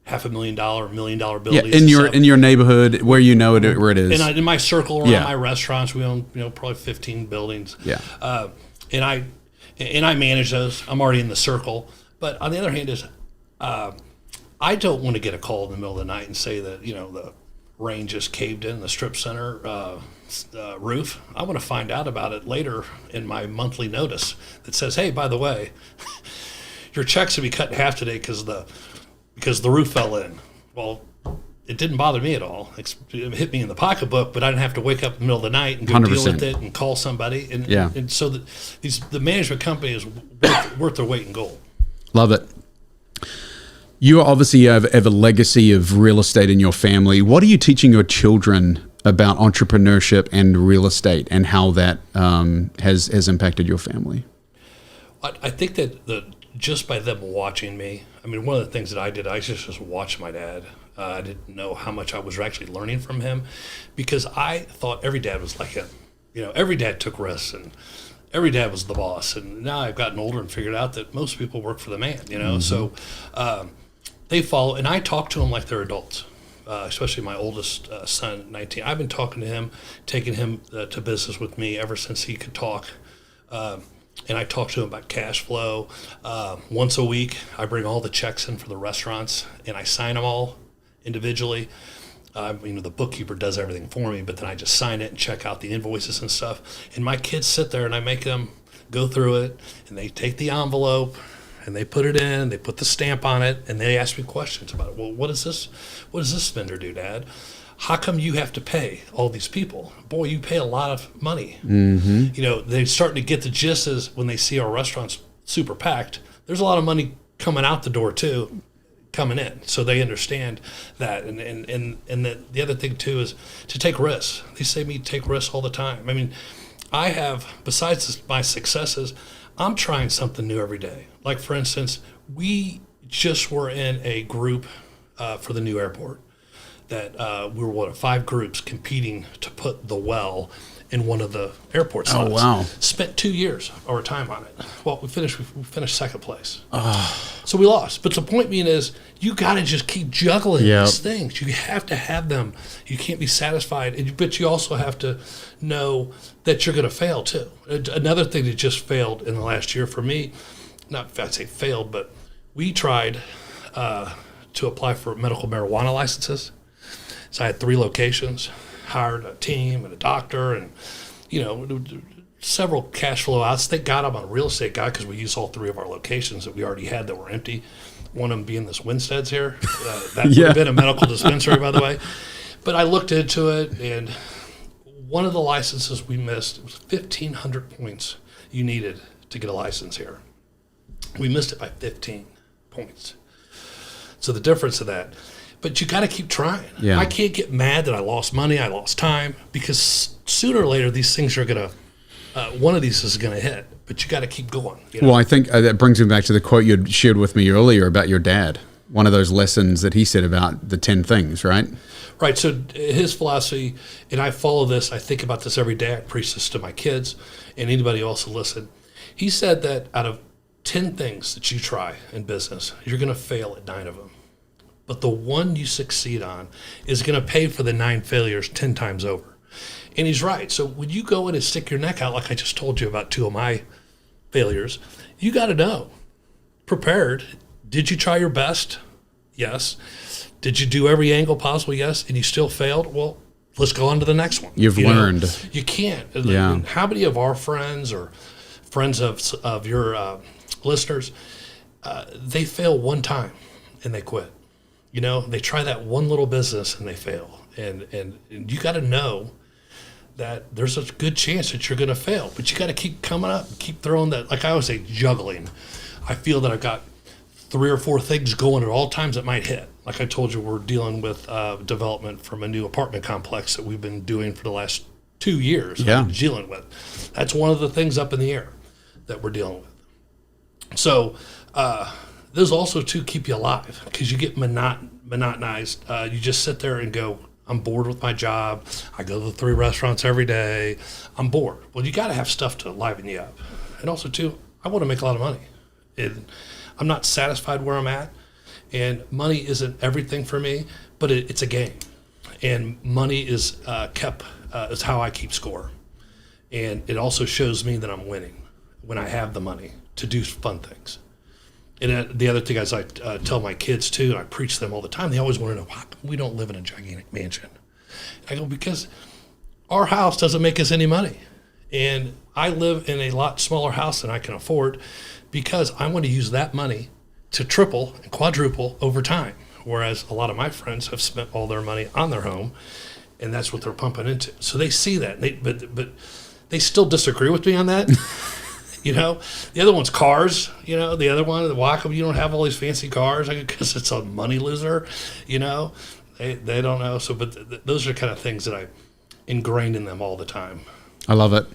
$500,000, $1 million buildings. Yeah, in your neighborhood where where it is. And in my circle around my restaurants, we own probably 15 buildings. Yeah. And I manage those. I'm already in the circle. But on the other hand is. I don't want to get a call in the middle of the night and say that, the rain just caved in the strip center roof. I want to find out about it later in my monthly notice that says, hey, by the way, your checks will be cut in half today because the roof fell in. Well, it didn't bother me at all. It hit me in the pocketbook, but I didn't have to wake up in the middle of the night and go 100%. deal with it and call somebody. And so the management company is worth their weight in gold. Love it. You obviously have a legacy of real estate in your family. What are you teaching your children about entrepreneurship and real estate and how that has impacted your family? I think that just by them watching me, I mean, one of the things that I did, I just watched my dad. I didn't know how much I was actually learning from him because I thought every dad was like him. You know, every dad took risks and every dad was the boss. And now I've gotten older and figured out that most people work for the man, you know. So they follow, and I talk to them like they're adults, especially my oldest son, 19. I've been talking to him, taking him to business with me ever since he could talk. And I talk to him about cash flow. Once a week, I bring all the checks in for the restaurants, and I sign them all individually. The bookkeeper does everything for me, but then I just sign it and check out the invoices and stuff. And my kids sit there, and I make them go through it, and they take the envelope, and they put it in, they put the stamp on it, and they ask me questions about it. Well, what does this vendor do, Dad? How come you have to pay all these people? Boy, you pay a lot of money. Mm-hmm. You know, they're starting to get the gist is when they see our restaurants super packed, there's a lot of money coming out the door too, coming in. So they understand that. And the other thing too is to take risks. They say me take risks all the time. I mean, I have, besides my successes, I'm trying something new every day. Like for instance, we just were in a group for the new airport. That we were one of 5 groups competing to put the well in one of the airport slots. Oh, wow. Spent 2 years of our time on it. Well, we finished second place. So we lost. But the point being is you got to just keep juggling these things. You have to have them. You can't be satisfied. But you also have to know that you're going to fail too. Another thing that just failed in the last year for me, not if I'd say failed, but we tried to apply for medical marijuana licenses. So I had 3 locations, hired a team and a doctor and, several cash flow outs. Thank God I'm a real estate guy because we used all 3 of our locations that we already had that were empty. One of them being this Winstead's here. That would have been a medical dispensary, by the way. But I looked into it, and one of the licenses we missed was 1,500 points you needed to get a license here. We missed it by 15 points. So the difference of that. But you got to keep trying. Yeah. I can't get mad that I lost money, I lost time, because sooner or later these things are going to, one of these is going to hit. But you got to keep going. Well, I think that brings me back to the quote you had shared with me earlier about your dad. One of those lessons that he said about the 10 things, right? Right. So his philosophy, and I follow this, I think about this every day. I preach this to my kids and anybody else who listen. He said that out of 10 things that you try in business, you're going to fail at 9 of them. But the one you succeed on is going to pay for the 9 failures 10 times over. And he's right. So when you go in and stick your neck out, like I just told you about 2 of my failures, you got to know, prepared. Did you try your best? Yes. Did you do every angle possible? Yes. And you still failed? Well, let's go on to the next one. You've learned. You can't. Yeah. How many of our friends or friends of your listeners, they fail one time and they quit? They try that one little business and they fail. And you got to know that there's a good chance that you're going to fail. But you got to keep coming up, keep throwing that, like I always say, juggling. I feel that I've got 3 or 4 things going at all times that might hit. Like I told you, we're dealing with development from a new apartment complex that we've been doing for the last 2 years. Yeah. Dealing with. That's one of the things up in the air that we're dealing with. So, those also, too, keep you alive because you get monotonized. You just sit there and go, I'm bored with my job. I go to the 3 restaurants every day. I'm bored. Well, you got to have stuff to liven you up. And also, too, I want to make a lot of money. I'm not satisfied where I'm at, and money isn't everything for me, but it's a game. And money is is how I keep score. And it also shows me that I'm winning when I have the money to do fun things. And the other thing is I tell my kids too, and I preach to them all the time, they always want to know, how come we don't live in a gigantic mansion? I go, because our house doesn't make us any money. And I live in a lot smaller house than I can afford because I want to use that money to triple and quadruple over time. Whereas a lot of my friends have spent all their money on their home, and that's what they're pumping into. So they see that, but they still disagree with me on that. You know, the other one's cars. You know, the other one, why come you don't have all these fancy cars? Because it's a money loser. You know, they don't know. So, but those are kind of things that I ingrained in them all the time. I love it.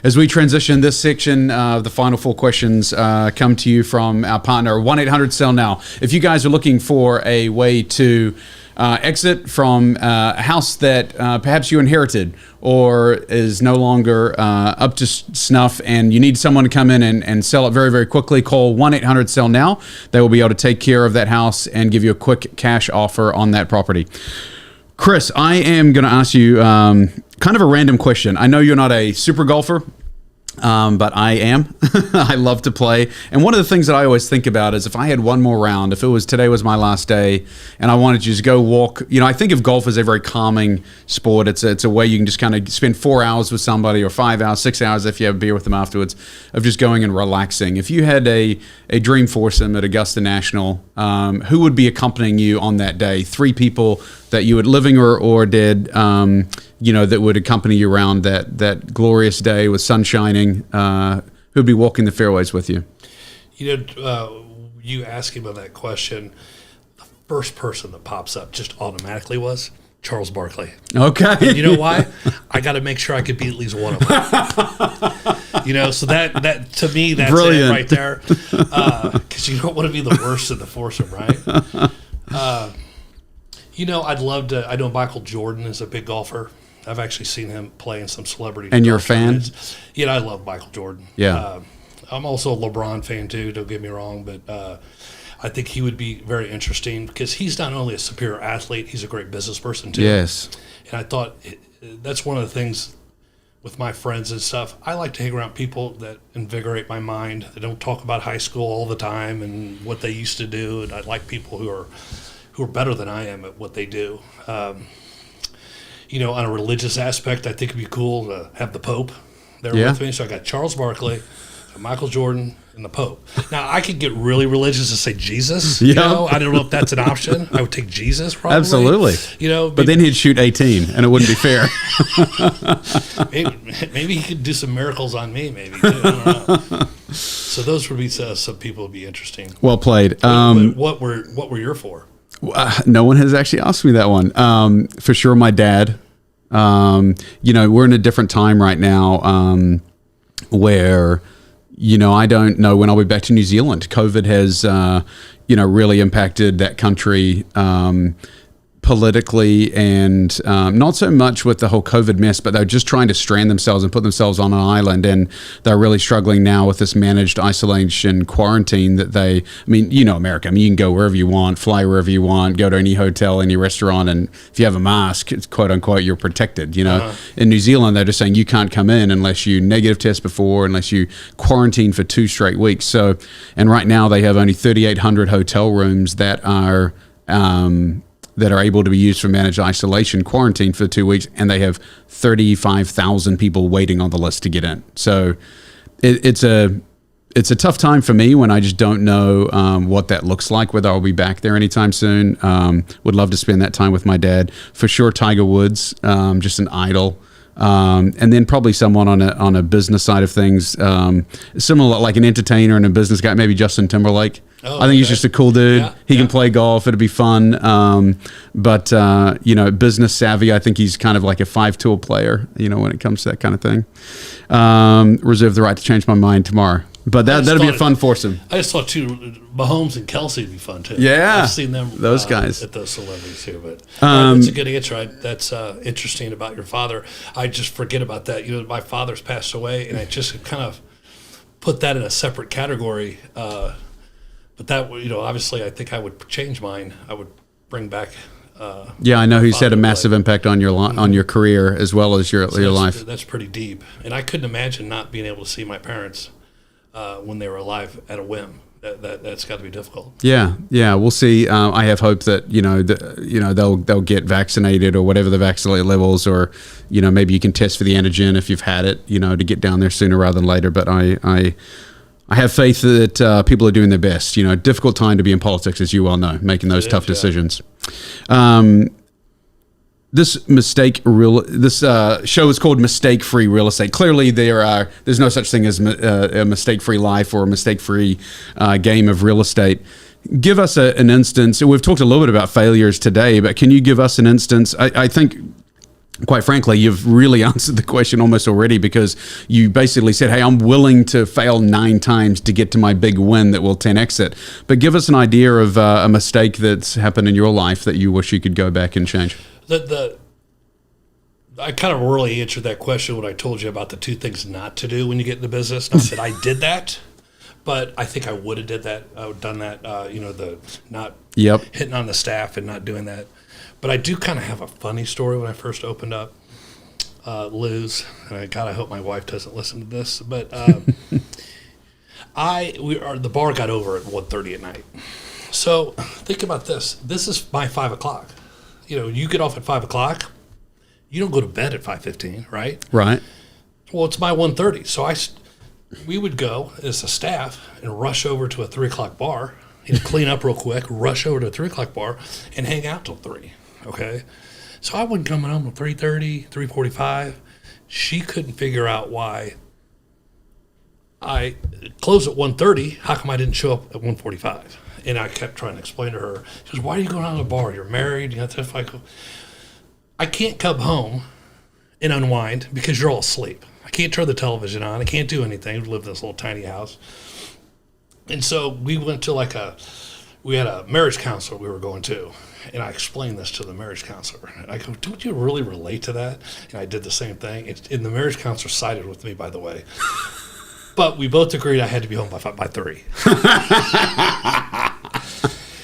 As we transition this section, the final 4 questions come to you from our partner, 1-800-SELL-NOW. If you guys are looking for a way to exit from a house that perhaps you inherited or is no longer up to snuff and you need someone to come in and sell it very, very quickly, call 1-800-SELL-NOW. They will be able to take care of that house and give you a quick cash offer on that property. Chris, I am going to ask you kind of a random question. I know you're not a super golfer, but I am. I love to play. And one of the things that I always think about is if I had one more round, if it was today was my last day and I wanted to just go walk, you know, I think of golf as a very calming sport. It's a way you can just kind of spend 4 hours with somebody or 5 hours, 6 hours if you have a beer with them afterwards of just going and relaxing. If you had a dream foursome at Augusta National, who would be accompanying you on that day? 3 people that you would, living or dead, you know, that would accompany you around that glorious day with sun shining, who'd be walking the fairways with you? You know, you asking about that question, the first person that pops up just automatically was Charles Barkley. Okay. And you know why? I got to make sure I could beat at least one of them. You know, so that to me, that's brilliant. It right there. Because you don't want to be the worst in the foursome, right? You know, I'd love to. I know Michael Jordan is a big golfer. I've actually seen him play in some celebrity. And you're a fan? You know, I love Michael Jordan. Yeah. I'm also a LeBron fan too. Don't get me wrong, but I think he would be very interesting because he's not only a superior athlete, he's a great business person too. Yes. And I thought that's one of the things with my friends and stuff. I like to hang around people that invigorate my mind. They don't talk about high school all the time and what they used to do. And I like people who are better than I am at what they do. You know, on a religious aspect, I think it'd be cool to have the Pope there with me. So I got Charles Barkley, Michael Jordan, and the Pope. Now, I could get really religious and say Jesus. You know, I don't know if that's an option. I would take Jesus probably. Absolutely. You know, but then he'd shoot 18, and it wouldn't be fair. maybe he could do some miracles on me, maybe. Too. I don't know. So those would be some people would be interesting. Well played. What were your 4? No one has actually asked me that one. For sure, my dad. You know, we're in a different time right now where, you know, I don't know when I'll be back to New Zealand. COVID has, you know, really impacted that country politically and not so much with the whole COVID mess, but they're just trying to strand themselves and put themselves on an island. And they're really struggling now with this managed isolation quarantine that I mean, you know, America, I mean, you can go wherever you want, fly wherever you want, go to any hotel, any restaurant. And if you have a mask, it's quote unquote, you're protected, you know. In New Zealand, they're just saying you can't come in unless you negative test before, unless you quarantine for 2 straight weeks. So, and right now they have only 3,800 hotel rooms that are able to be used for managed isolation quarantine for 2 weeks, and they have 35,000 people waiting on the list to get in. So it's a tough time for me when I just don't know what that looks like, whether I'll be back there anytime soon. Would love to spend that time with my dad. For sure, Tiger Woods, just an idol. And then probably someone on a business side of things, similar, like an entertainer and a business guy, maybe Justin Timberlake. I think he's just a cool dude. Yeah, he can play golf. It'd be fun. But you know, business savvy. I think he's kind of like a 5-tool player, you know, when it comes to that kind of thing. Reserve the right to change my mind tomorrow. But that'd be a fun foursome. I just thought, too, Mahomes and Kelsey would be fun, too. Yeah. I've seen them those guys. at those celebrities, too. But that's a good answer. That's interesting about your father. I just forget about that. You know, my father's passed away, and I just kind of put that in a separate category. But that, you know, obviously, I think I would change mine. I would bring back. Yeah, I know he's had a massive impact on your on your career as well as your life. That's pretty deep, and I couldn't imagine not being able to see my parents when they were alive at a whim. that's got to be difficult. Yeah, we'll see. I have hope that they'll get vaccinated or whatever the vaccinate levels, or maybe you can test for the antigen if you've had it, to get down there sooner rather than later. But I have faith that people are doing their best. Difficult time to be in politics, as you well know, making those tough decisions. This show is called Mistake-Free Real Estate. Clearly, there's no such thing as a mistake-free life or a mistake-free game of real estate. Give us an instance. We've talked a little bit about failures today, but can you give us an instance? I think, quite frankly, you've really answered the question almost already, because you basically said, hey, I'm willing to fail 9 times to get to my big win that will 10x it. But give us an idea of a mistake that's happened in your life that you wish you could go back and change. I kind of really answered that question when I told you about the 2 things not to do when you get into business. Not that I did that, but I think I would have did that. I would have done that. The not hitting on the staff and not doing that. But I do kind of have a funny story when I first opened up Lou's, and I hope my wife doesn't listen to this. But the bar got over at 1:30 at night. So think about this. This is my 5 o'clock. You get off at 5 o'clock. You don't go to bed at 5:15, right? Right. Well, it's my 1:30. So we would go as a staff and rush over to a 3 o'clock bar, clean up real quick, rush over to a 3 o'clock bar, and hang out till 3. Okay. So I would come home at 3:30, 3:45. She couldn't figure out why I closed at 1:30. How come I didn't show up at 1:45? And I kept trying to explain to her. She goes, why are you going out to the bar? You're married. I can't come home and unwind because you're all asleep. I can't turn the television on. I can't do anything. We live in this little tiny house. And so we went to we had a marriage counselor we were going to. And I explained this to the marriage counselor. And I go, don't you really relate to that? And I did the same thing. And the marriage counselor sided with me, by the way. But we both agreed I had to be home by 3.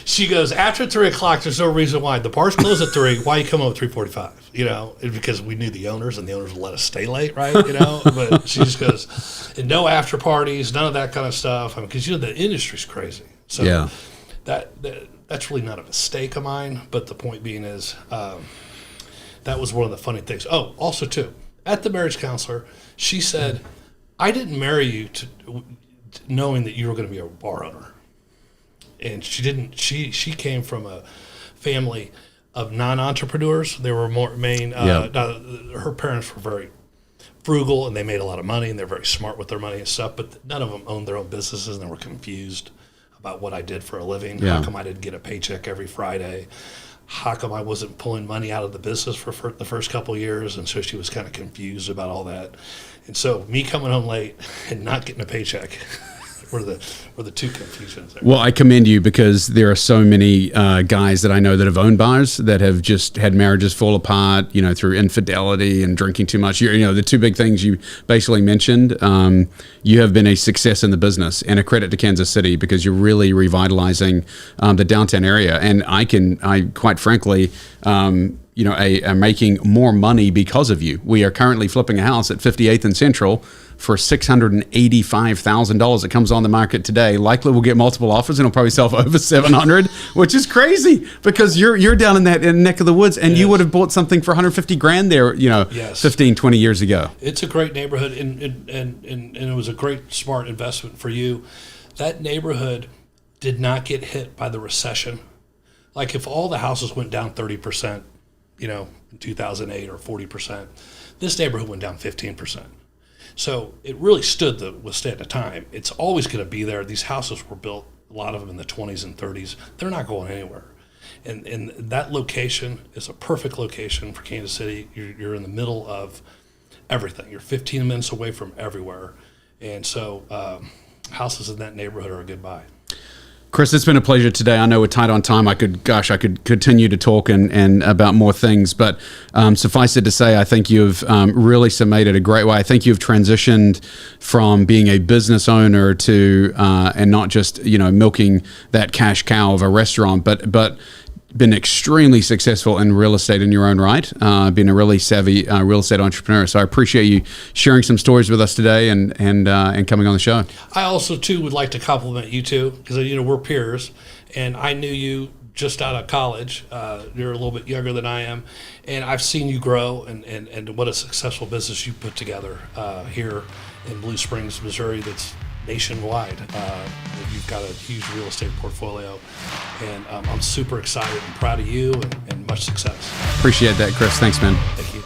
She goes, after 3 o'clock, there's no reason why. The bar's closed at 3. Why you come home at 3:45? Because we knew the owners, and the owners would let us stay late, right? But she just goes, and no after parties, none of that kind of stuff. Because the industry's crazy. So yeah. That's really not a mistake of mine. But the point being is, that was one of the funny things. Oh, also too, at the marriage counselor, she said, I didn't marry you knowing that you were going to be a bar owner. And she didn't. She came from a family of non-entrepreneurs. They were her parents were very frugal, and they made a lot of money, and they're very smart with their money and stuff. But none of them owned their own businesses, and they were confused about what I did for a living. Yeah. How come I didn't get a paycheck every Friday? How come I wasn't pulling money out of the business for the first couple of years? And so she was kind of confused about all that. And so me coming home late and not getting a paycheck were the 2 confusions there. Well, I commend you, because there are so many guys that I know that have owned bars that have just had marriages fall apart, through infidelity and drinking too much. The 2 big things you basically mentioned. You have been a success in the business, and a credit to Kansas City, because you're really revitalizing the downtown area. And I quite frankly, are making more money because of you. We are currently flipping a house at 58th and Central for $685,000. It comes on the market today. Likely we'll get multiple offers, and it'll probably sell for over $700, which is crazy, because you're down in that neck of the woods, and you would have bought something for $150,000 there, 15, 20 years ago. It's a great neighborhood, and it was a great, smart investment for you. That neighborhood did not get hit by the recession. Like, if all the houses went down 30%, in 2008, or 40%, this neighborhood went down 15%. So it really withstand the time. It's always going to be there. These houses were built, a lot of them in the 20s and 30s. They're not going anywhere. And that location is a perfect location for Kansas City. You're in the middle of everything. You're 15 minutes away from everywhere. And so houses in that neighborhood are a good buy. Chris, it's been a pleasure today. I know we're tight on time. I could continue to talk and about more things, but suffice it to say, I think you've really summated it a great way. I think you've transitioned from being a business owner to and not just milking that cash cow of a restaurant, but been extremely successful in real estate in your own right, been a really savvy real estate entrepreneur. So I appreciate you sharing some stories with us today and coming on the show. I also too would like to compliment you too, because we're peers, and I knew you just out of college. You're a little bit younger than I am, and I've seen you grow and what a successful business you put together here in Blue Springs, Missouri. That's nationwide. You've got a huge real estate portfolio, and I'm super excited and proud of you, and much success. Appreciate that, Chris. Thanks, man. Thank you.